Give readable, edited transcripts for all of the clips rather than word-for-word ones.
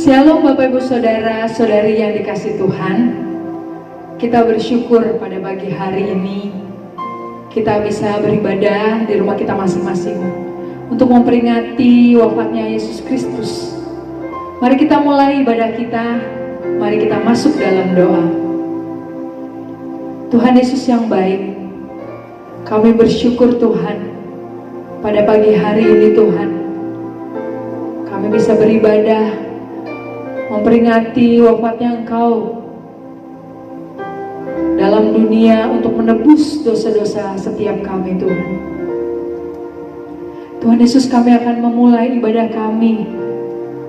Shalom Bapak Ibu Saudara, Saudari yang dikasih Tuhan. Kita bersyukur pada pagi hari ini kita bisa beribadah di rumah kita masing-masing untuk memperingati wafatnya Yesus Kristus. Mari kita mulai ibadah kita, mari kita masuk dalam doa. Tuhan Yesus yang baik, kami bersyukur Tuhan pada pagi hari ini Tuhan. Kami bisa beribadah memperingati wafatnya Engkau dalam dunia untuk menebus dosa-dosa setiap kami Tuhan. Tuhan Yesus, kami akan memulai ibadah kami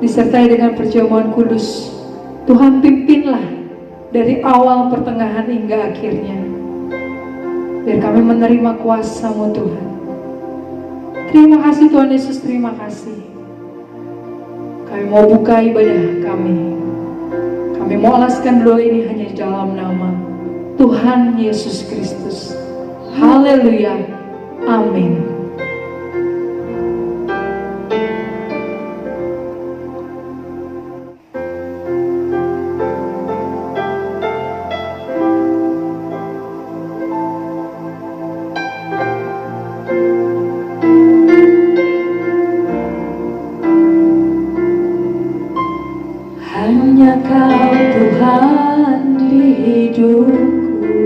disertai dengan perjamuan kudus. Tuhan pimpinlah dari awal, pertengahan hingga akhirnya, biar kami menerima kuasa-Mu Tuhan. Terima kasih Tuhan Yesus, terima kasih. Kami mau buka ibadah kami. Kami mau alaskan doa ini hanya di dalam nama Tuhan Yesus Kristus. Haleluya. Amin. Hanya Kau Tuhan di hidupku,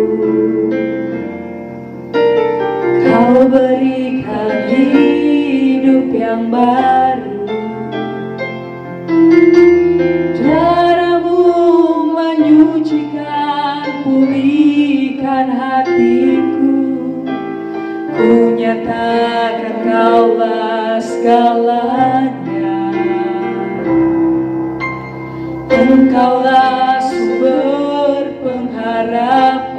Kau berikan hidup yang baru. Darah-Mu menyucikan, pulihkan hatiku. Ku nyatakan Kaulah segalanya. Engkaulah sumber pengharapan,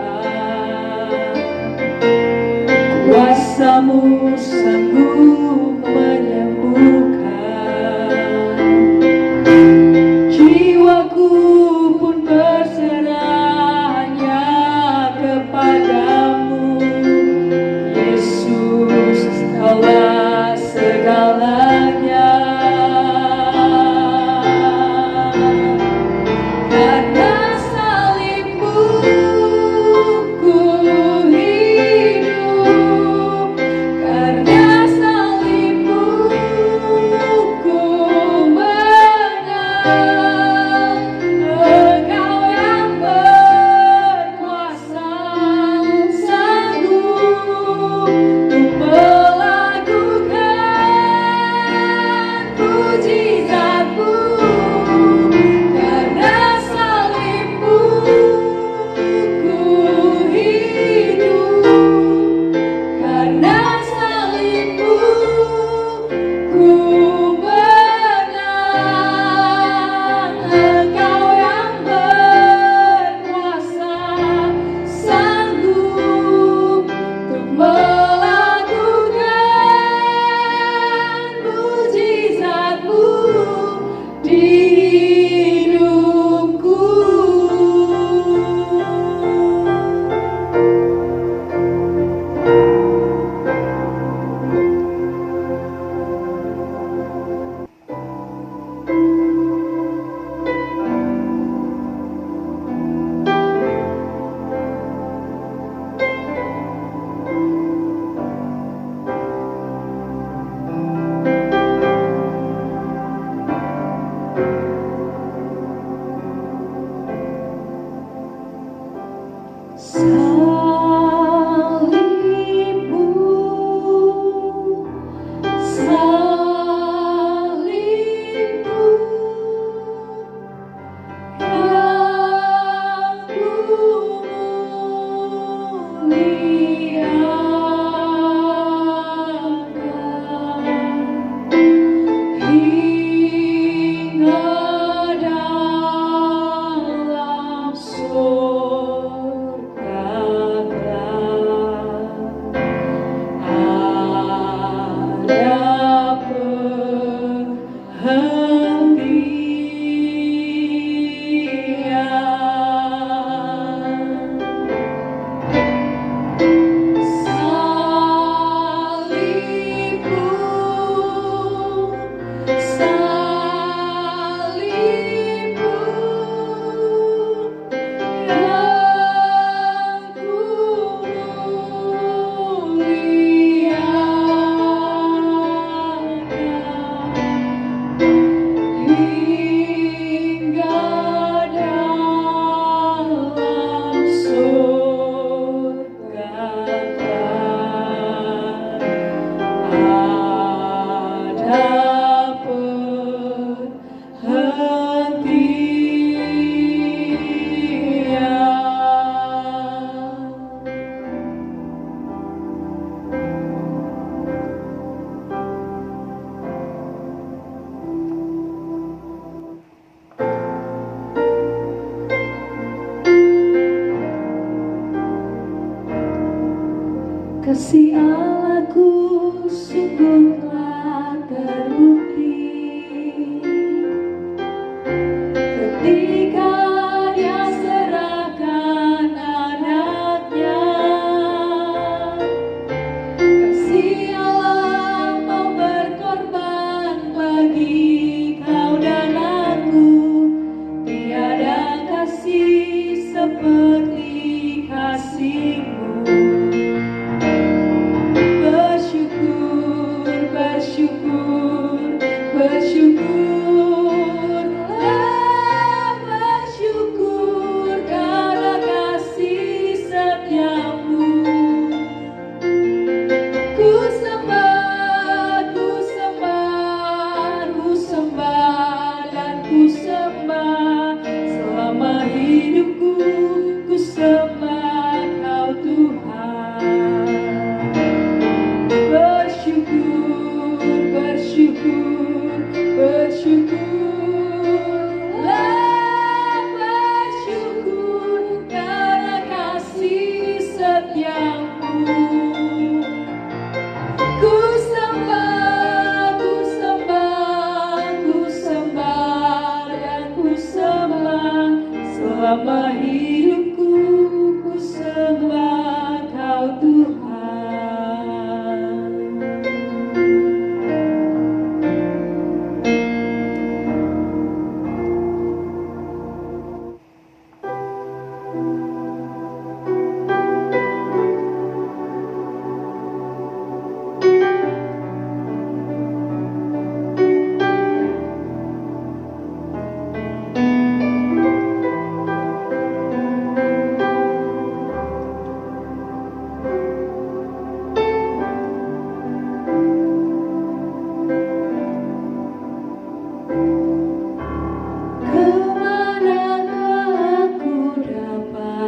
kuasa-Mu sanggup menyembuhkan. Jiwaku pun berserah hanya kepadamu, Yesus, Kaulah segalanya. Dalam surga Kasih Allahku sungguh telah terbukti ketika Dia serahkan anaknya. Kasih Allah mau berkorban bagi kau dan aku. Tiada kasih seperti kasih-Mu. Bersyukur, bersyukurlah, bersyukur karena kasih setiamu. Ku sembah, ku sembah, ku sembah dan ku sembah selama hidupku. Ku sembah Kau Tuhan. Bersyukur, bersyukur, bersyukurlah, bersyukur karena kasih setiamu. Ku sembah, ku sembah, ku sembah dan ku sembah selama hidupku. Ku sembah Kau Tuhan. Kemanakah aku dapat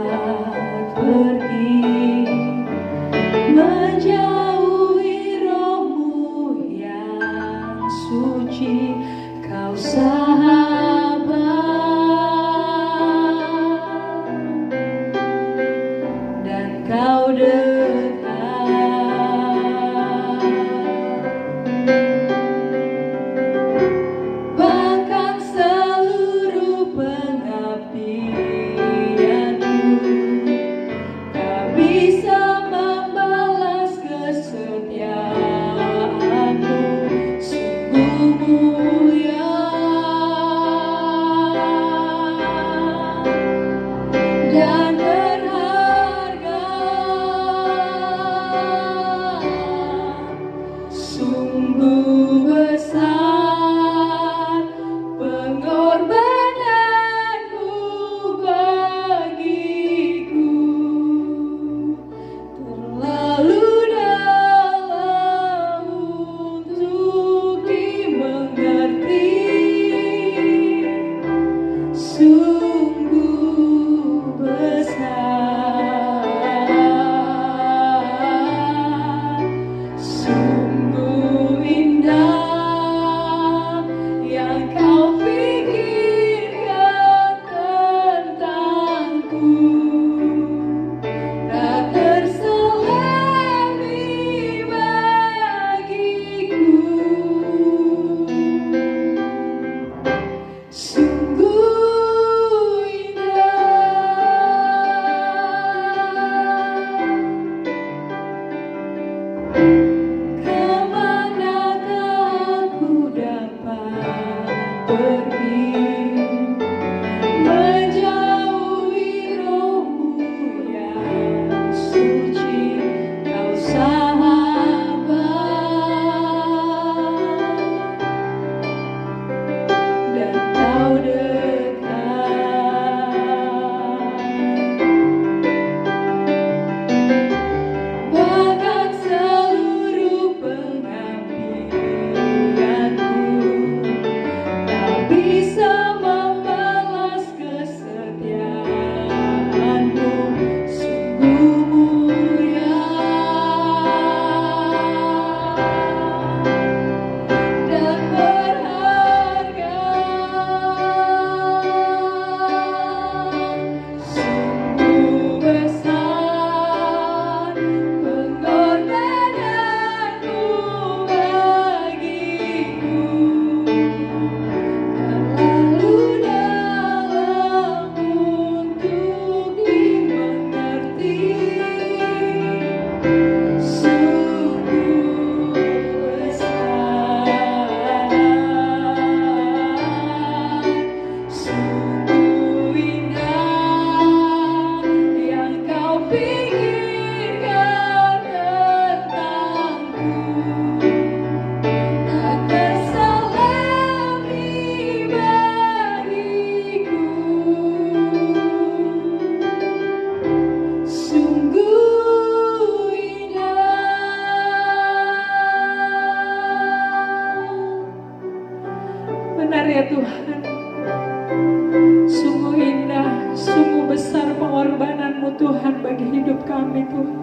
kebenaran-Mu Tuhan bagi hidup kami Tuhan.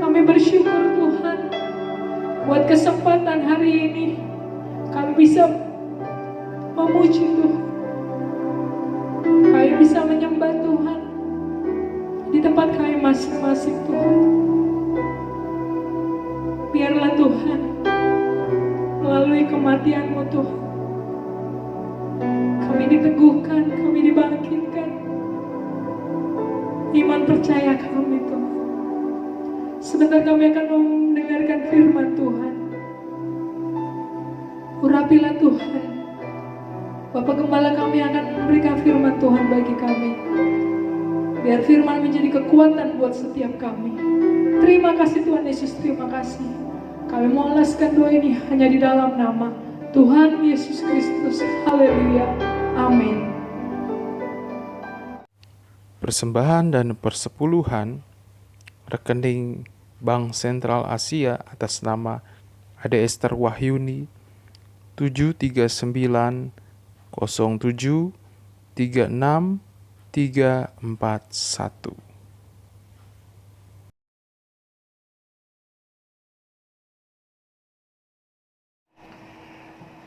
Kami bersyukur Tuhan buat kesempatan hari ini kami bisa memuji Tuhan. Kami bisa menyembah Tuhan di tempat kami masing-masing Tuhan. Biarlah Tuhan melalui kematian-Mu Tuhan kami diteguhkan, kami dibangkitkan. Iman percaya kami Tuhan. Sebentar kami akan mendengarkan firman Tuhan. Urapilah Tuhan. Bapak Gembala kami akan memberikan firman Tuhan bagi kami. Biar firman menjadi kekuatan buat setiap kami. Terima kasih Tuhan Yesus, terima kasih. Kami mau alaskan doa ini hanya di dalam nama Tuhan Yesus Kristus. Haleluya. Amin. Persembahan dan persepuluhan rekening Bank Sentral Asia atas nama Ade Esther Wahyuni 739 07 36 341.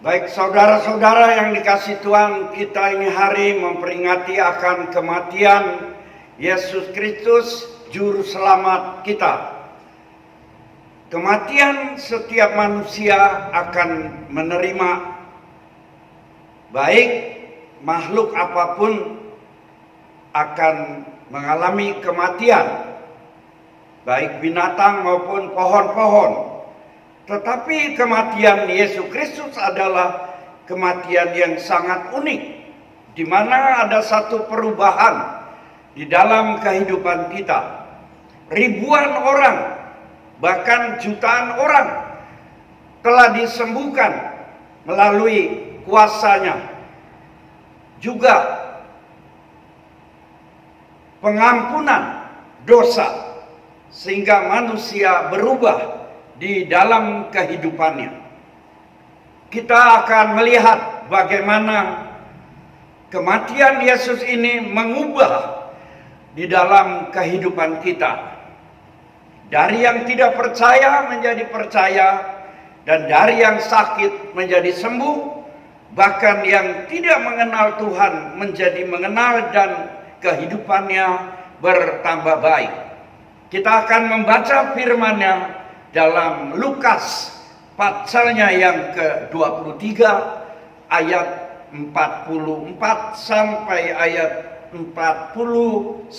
Baik saudara-saudara yang dikasihi Tuhan, kita ini hari memperingati akan kematian Yesus Kristus, Juru Selamat kita. Kematian setiap manusia akan menerima, baik makhluk apapun akan mengalami kematian, baik binatang maupun pohon-pohon. Tetapi kematian Yesus Kristus adalah kematian yang sangat unik, di mana ada satu perubahan di dalam kehidupan kita. Ribuan orang, bahkan jutaan orang telah disembuhkan melalui kuasanya. Juga pengampunan dosa, sehingga manusia berubah di dalam kehidupannya. Kita akan melihat bagaimana kematian Yesus ini mengubah di dalam kehidupan kita. Dari yang tidak percaya menjadi percaya, dan dari yang sakit menjadi sembuh, bahkan yang tidak mengenal Tuhan menjadi mengenal dan kehidupannya bertambah baik. Kita akan membaca firman-Nya dalam Lukas pasalnya yang ke-23 ayat 44 sampai ayat 49.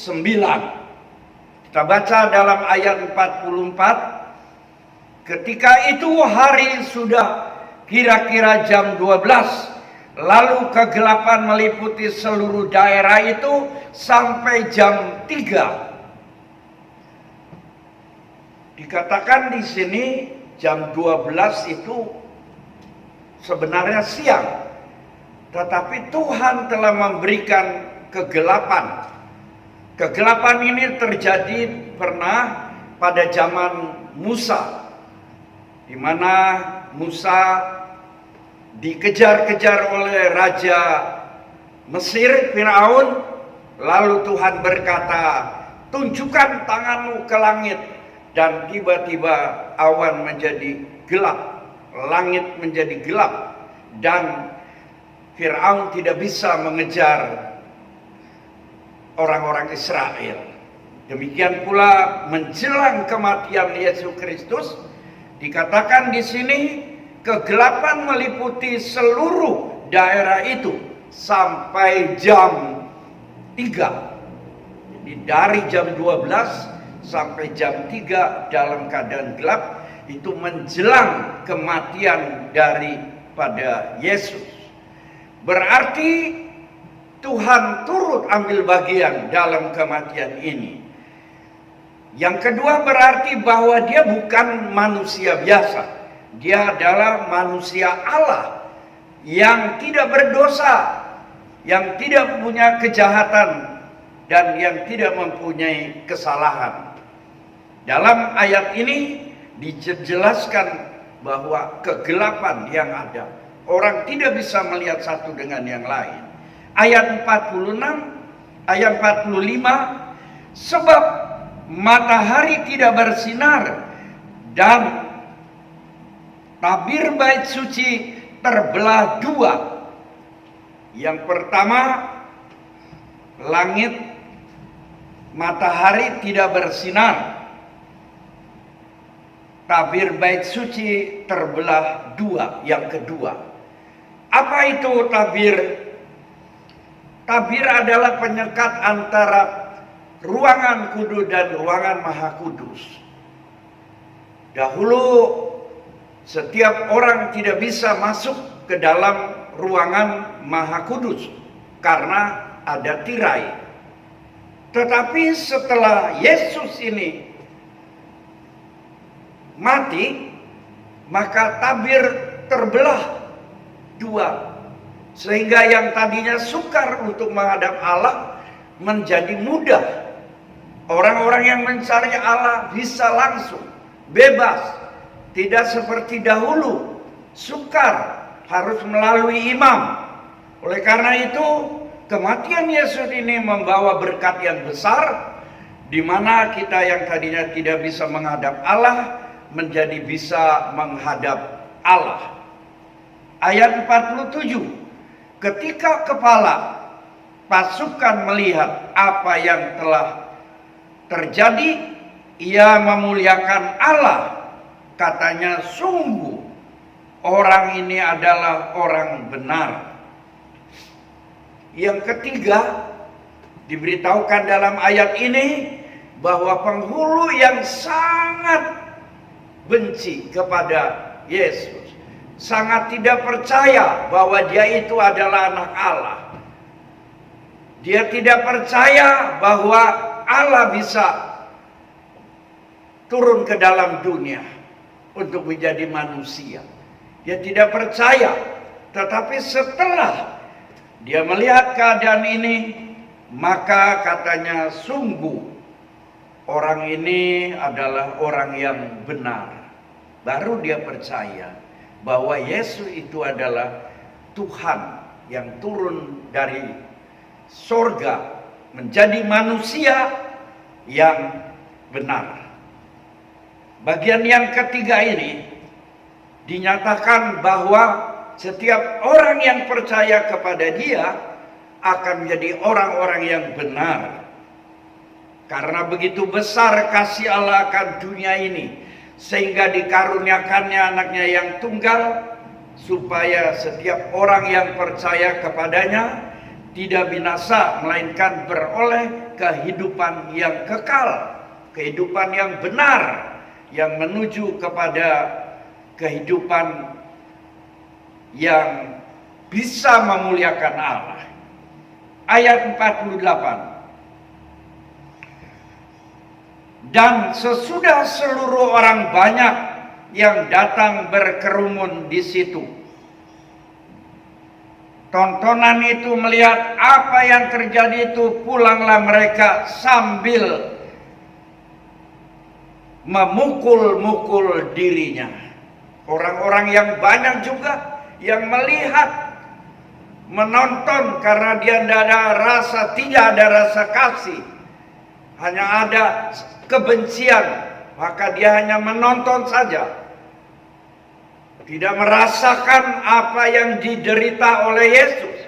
Kita baca dalam ayat 44. Ketika itu hari sudah kira-kira jam 12. Lalu kegelapan meliputi seluruh daerah itu sampai jam 3. Dikatakan di sini jam 12 itu sebenarnya siang. Tetapi Tuhan telah memberikan kegelapan. Kegelapan ini terjadi pernah pada zaman Musa, di mana Musa dikejar-kejar oleh Raja Mesir, Firaun. Lalu Tuhan berkata, tunjukkan tanganmu ke langit. Dan tiba-tiba awan menjadi gelap, langit menjadi gelap, dan Firaun tidak bisa mengejar orang-orang Israel. Demikian pula menjelang kematian Yesus Kristus, dikatakan di sini kegelapan meliputi seluruh daerah itu sampai jam 3. Jadi dari jam 12 sampai jam 3 dalam keadaan gelap, itu menjelang kematian daripada Yesus. Berarti Tuhan turut ambil bagian dalam kematian ini. Yang kedua berarti bahwa dia bukan manusia biasa. Dia adalah manusia Allah yang tidak berdosa, yang tidak punya kejahatan, dan yang tidak mempunyai kesalahan. Dalam ayat ini dijelaskan bahwa kegelapan yang ada, orang tidak bisa melihat satu dengan yang lain. Ayat 46 ayat 45, sebab matahari tidak bersinar dan tabir bait suci terbelah dua. Yang pertama, langit matahari tidak bersinar, tabir bait suci terbelah dua. Yang kedua, apa itu tabir? Tabir adalah penyekat antara ruangan kudus dan ruangan maha kudus. Dahulu setiap orang tidak bisa masuk ke dalam ruangan maha kudus karena ada tirai. Tetapi setelah Yesus ini mati, maka tabir terbelah dua, sehingga yang tadinya sukar untuk menghadap Allah menjadi mudah. Orang-orang yang mencari Allah bisa langsung, bebas, tidak seperti dahulu sukar, harus melalui imam. Oleh karena itu, kematian Yesus ini membawa berkat yang besar, di mana kita yang tadinya tidak bisa menghadap Allah menjadi bisa menghadap Allah. Ayat 47, ketika kepala pasukan melihat apa yang telah terjadi, ia memuliakan Allah. Katanya, sungguh orang ini adalah orang benar. Yang ketiga, diberitahukan dalam ayat ini bahwa penghulu yang sangat benci kepada Yesus, sangat tidak percaya bahwa dia itu adalah anak Allah. Dia tidak percaya bahwa Allah bisa turun ke dalam dunia untuk menjadi manusia. Dia tidak percaya. Tetapi setelah dia melihat keadaan ini, maka katanya, sungguh orang ini adalah orang yang benar. Baru dia percaya bahwa Yesus itu adalah Tuhan yang turun dari sorga menjadi manusia yang benar. Bagian yang ketiga ini dinyatakan bahwa setiap orang yang percaya kepada dia akan menjadi orang-orang yang benar. Karena begitu besar kasih Allah akan dunia ini, sehingga dikaruniakannya anaknya yang tunggal, supaya setiap orang yang percaya kepadanya tidak binasa, melainkan beroleh kehidupan yang kekal, kehidupan yang benar, yang menuju kepada kehidupan yang bisa memuliakan Allah. Ayat 48. Dan sesudah seluruh orang banyak yang datang berkerumun di situ, tontonan itu melihat apa yang terjadi itu, pulanglah mereka sambil memukul-mukul dirinya. Orang-orang yang banyak juga yang melihat, menonton, karena dia tidak ada rasa kasih, hanya ada kebencian, maka dia hanya menonton saja, tidak merasakan apa yang diderita oleh Yesus,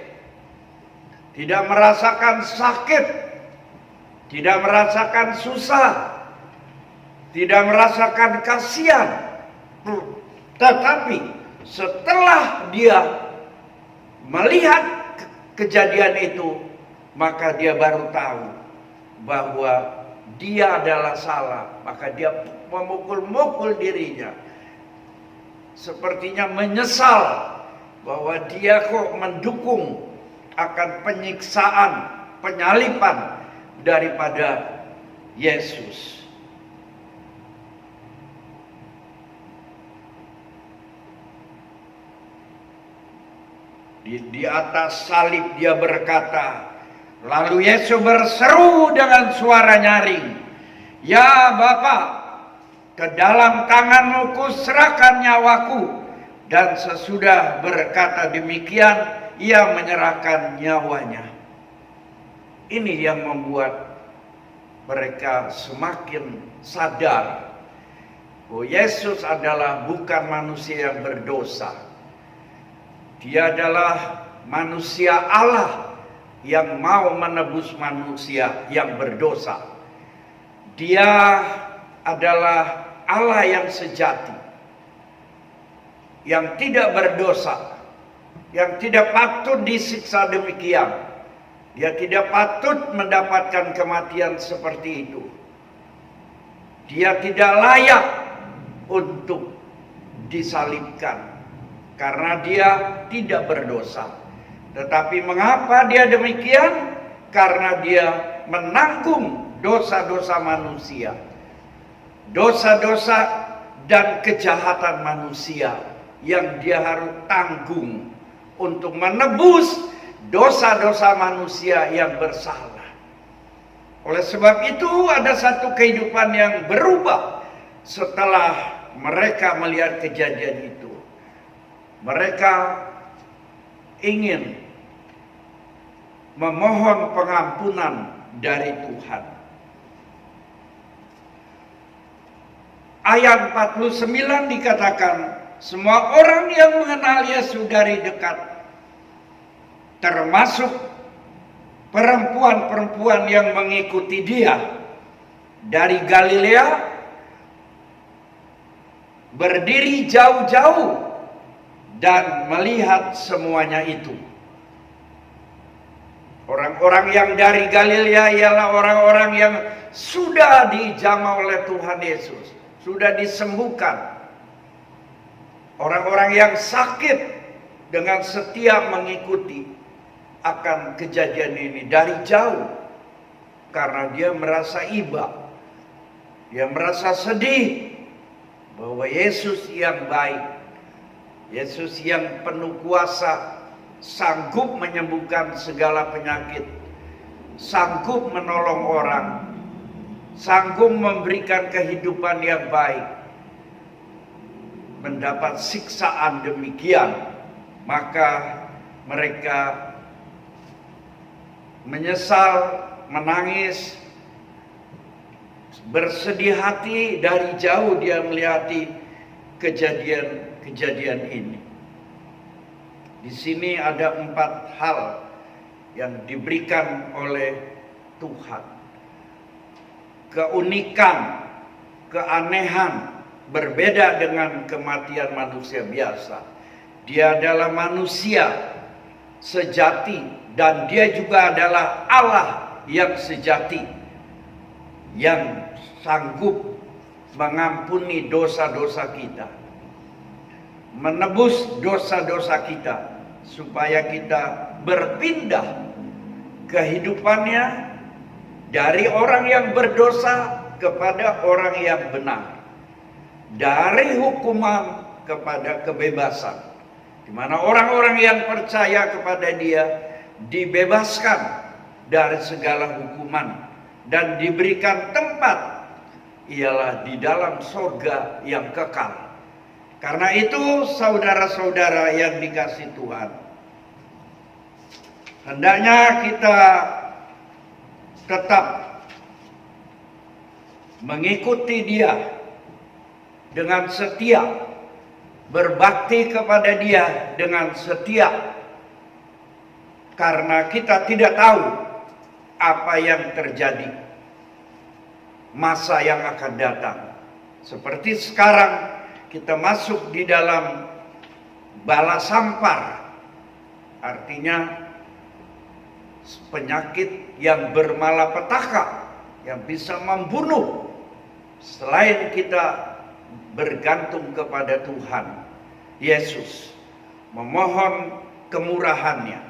tidak merasakan sakit, tidak merasakan susah, tidak merasakan kasihan. Tetapi setelah dia melihat kejadian itu, maka dia baru tahu bahwa dia adalah salah. Maka dia memukul-mukul dirinya, sepertinya menyesal bahwa dia kok mendukung akan penyiksaan, penyaliban daripada Yesus. Di atas salib dia berkata, lalu Yesus berseru dengan suara nyaring, "Ya Bapa, ke dalam tanganmu kuserahkan nyawaku." Dan sesudah berkata demikian, ia menyerahkan nyawanya. Ini yang membuat mereka semakin sadar bahwa Yesus adalah bukan manusia yang berdosa. Dia adalah manusia Allah yang mau menebus manusia yang berdosa. Dia adalah Allah yang sejati, yang tidak berdosa, yang tidak patut disiksa demikian. Dia tidak patut mendapatkan kematian seperti itu. Dia tidak layak untuk disalibkan karena dia tidak berdosa. Tetapi mengapa dia demikian? Karena dia menanggung dosa-dosa manusia, dosa-dosa dan kejahatan manusia yang dia harus tanggung untuk menebus dosa-dosa manusia yang bersalah. Oleh sebab itu ada satu kehidupan yang berubah setelah mereka melihat kejadian itu. Mereka ingin memohon pengampunan dari Tuhan. Ayat 49 dikatakan, semua orang yang mengenal Yesus dari dekat, termasuk perempuan-perempuan yang mengikuti dia dari Galilea, berdiri jauh-jauh dan melihat semuanya itu. Orang-orang yang dari Galilea ialah orang-orang yang sudah dijamah oleh Tuhan Yesus, sudah disembuhkan. Orang-orang yang sakit dengan setia mengikuti akan kejadian ini dari jauh, karena dia merasa iba, dia merasa sedih bahwa Yesus yang baik, Yesus yang penuh kuasa, sanggup menyembuhkan segala penyakit, sanggup menolong orang, sanggup memberikan kehidupan yang baik, mendapat siksaan demikian. Maka mereka menyesal, menangis, bersedih hati. Dari jauh dia melihati kejadian ini. Di sini ada 4 hal yang diberikan oleh Tuhan. Keunikan, keanehan, berbeda dengan kematian manusia biasa. Dia adalah manusia sejati dan dia juga adalah Allah yang sejati, yang sanggup mengampuni dosa-dosa kita, menebus dosa-dosa kita, supaya kita berpindah kehidupannya dari orang yang berdosa kepada orang yang benar, dari hukuman kepada kebebasan, di mana orang-orang yang percaya kepada dia dibebaskan dari segala hukuman dan diberikan tempat ialah di dalam surga yang kekal. Karena itu saudara-saudara yang dikasihi Tuhan, hendaknya kita tetap mengikuti dia dengan setia, berbakti kepada dia dengan setia, karena kita tidak tahu apa yang terjadi masa yang akan datang. Seperti sekarang kita masuk di dalam bala sampar, artinya penyakit yang bermalapetaka yang bisa membunuh. Selain kita bergantung kepada Tuhan Yesus, memohon kemurahannya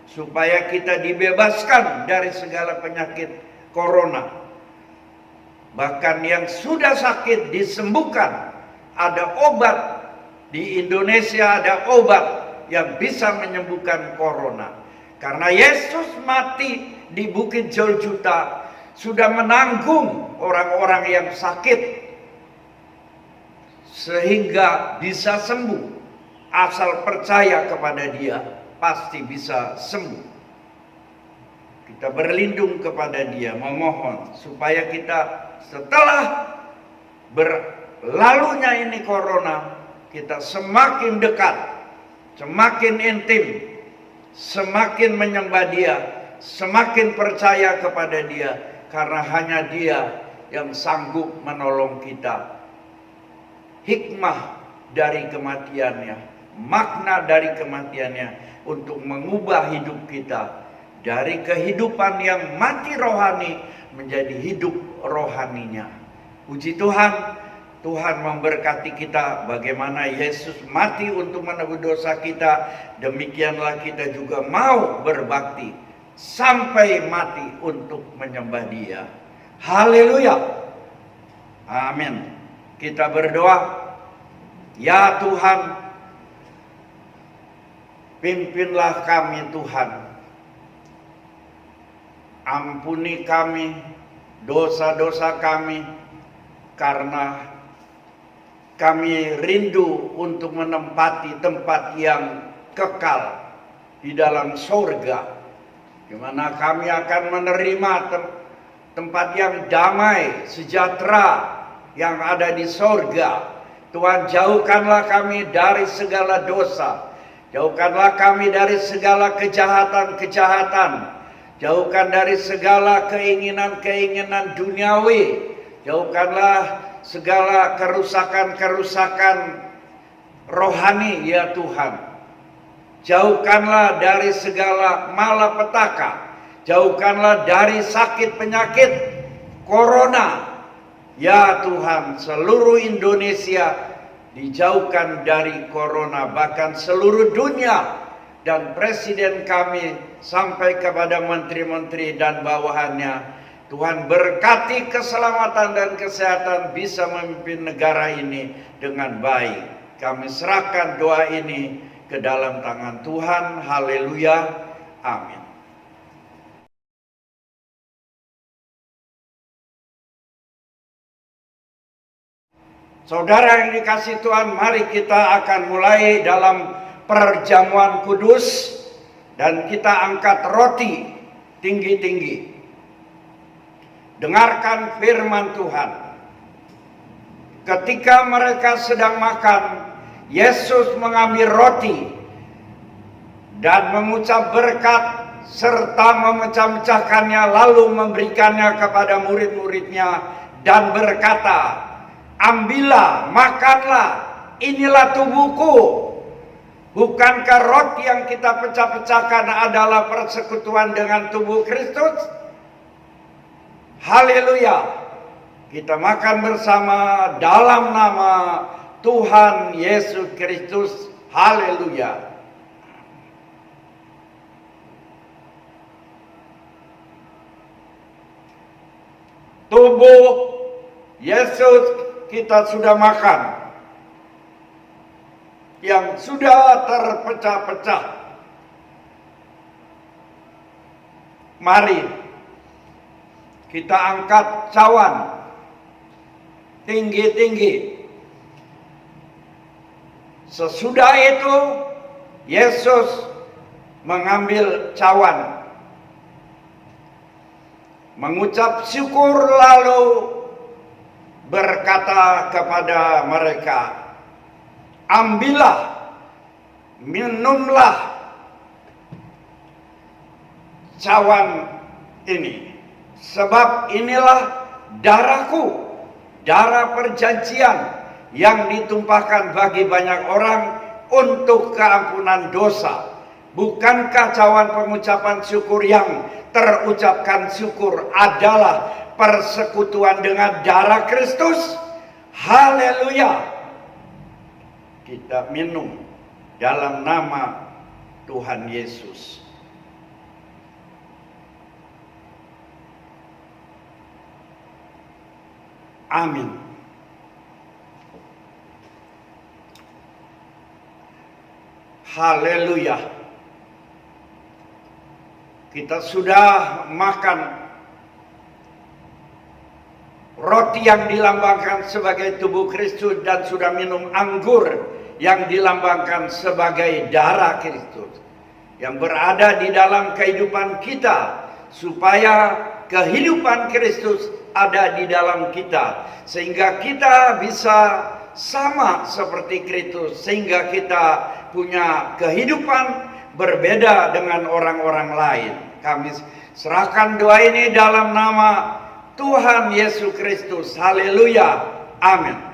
supaya kita dibebaskan dari segala penyakit corona. Bahkan yang sudah sakit disembuhkan. Ada obat di Indonesia, ada obat yang bisa menyembuhkan corona. Karena Yesus mati di Bukit Golgota sudah menanggung orang-orang yang sakit, sehingga bisa sembuh. Asal percaya kepada dia, pasti bisa sembuh. Kita berlindung kepada Dia, memohon supaya kita setelah berlalunya ini corona, kita semakin dekat, semakin intim, semakin menyembah Dia, semakin percaya kepada Dia, karena hanya Dia yang sanggup menolong kita. Hikmah dari kematiannya, makna dari kematiannya untuk mengubah hidup kita dari kehidupan yang mati rohani menjadi hidup rohaninya. Puji Tuhan, Tuhan memberkati kita bagaimana Yesus mati untuk menebus dosa kita, demikianlah kita juga mau berbakti sampai mati untuk menyembah Dia. Haleluya. Amin. Kita berdoa, ya Tuhan, pimpinlah kami Tuhan. Ampuni kami dosa-dosa kami, karena kami rindu untuk menempati tempat yang kekal di dalam surga, di mana kami akan menerima tempat yang damai, sejahtera yang ada di surga. Tuhan, jauhkanlah kami dari segala dosa, jauhkanlah kami dari segala kejahatan-kejahatan, jauhkan dari segala keinginan-keinginan duniawi, jauhkanlah segala kerusakan-kerusakan rohani ya Tuhan. Jauhkanlah dari segala malapetaka, jauhkanlah dari sakit penyakit corona. Ya Tuhan, seluruh Indonesia dijauhkan dari corona, bahkan seluruh dunia, dan presiden kami sampai kepada menteri-menteri dan bawahannya. Tuhan berkati keselamatan dan kesehatan, bisa memimpin negara ini dengan baik. Kami serahkan doa ini ke dalam tangan Tuhan. Haleluya. Amin. Saudara yang dikasihi Tuhan, mari kita akan mulai dalam perjamuan kudus, dan kita angkat roti tinggi-tinggi. Dengarkan firman Tuhan. Ketika mereka sedang makan, Yesus mengambil roti dan mengucap berkat serta memecah-mecahkannya, lalu memberikannya kepada murid-muridnya dan berkata, "Ambillah, makanlah, inilah tubuhku." Bukankah roti yang kita pecah-pecahkan adalah persekutuan dengan tubuh Kristus? Haleluya. Kita makan bersama dalam nama Tuhan Yesus Kristus. Haleluya. Tubuh Yesus kita sudah makan, yang sudah terpecah-pecah. Mari kita angkat cawan tinggi-tinggi. Sesudah itu Yesus mengambil cawan, mengucap syukur, lalu berkata kepada mereka, "Ambillah, minumlah cawan ini, sebab inilah darahku, darah perjanjian yang ditumpahkan bagi banyak orang untuk keampunan dosa." Bukankah cawan pengucapan syukur yang terucapkan syukur adalah persekutuan dengan darah Kristus? Haleluya. Kita minum dalam nama Tuhan Yesus. Amin. Haleluya. Kita sudah makan roti yang dilambangkan sebagai tubuh Kristus dan sudah minum anggur yang dilambangkan sebagai darah Kristus yang berada di dalam kehidupan kita supaya kehidupan Kristus ada di dalam kita, sehingga kita bisa sama seperti Kristus, sehingga kita punya kehidupan berbeda dengan orang-orang lain. Kami serahkan doa ini dalam nama Tuhan Yesus Kristus. Haleluya. Amin.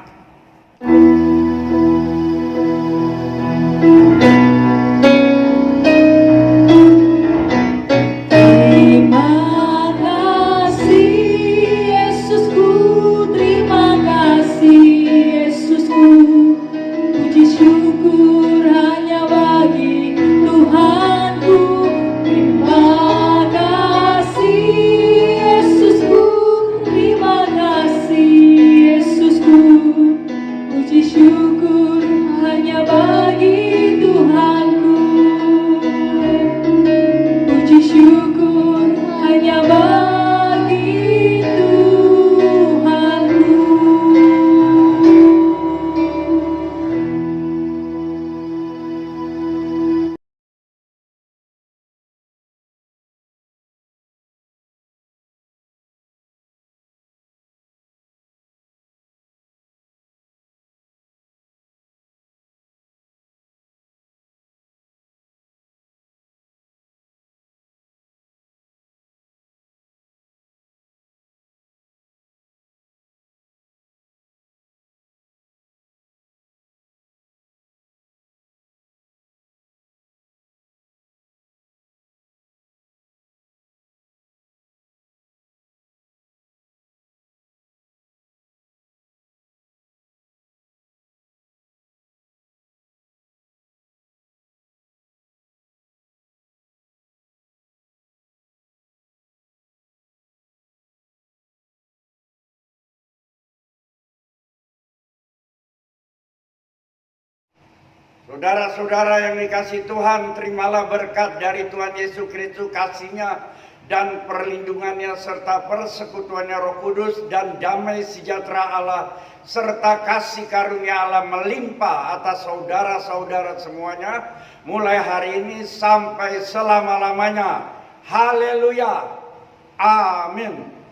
Saudara-saudara yang dikasihi Tuhan, terimalah berkat dari Tuhan Yesus Kristus, kasih-Nya dan perlindungannya serta persekutuannya Roh Kudus, dan damai sejahtera Allah serta kasih karunia Allah melimpah atas saudara-saudara semuanya mulai hari ini sampai selama-lamanya. Haleluya. Amin.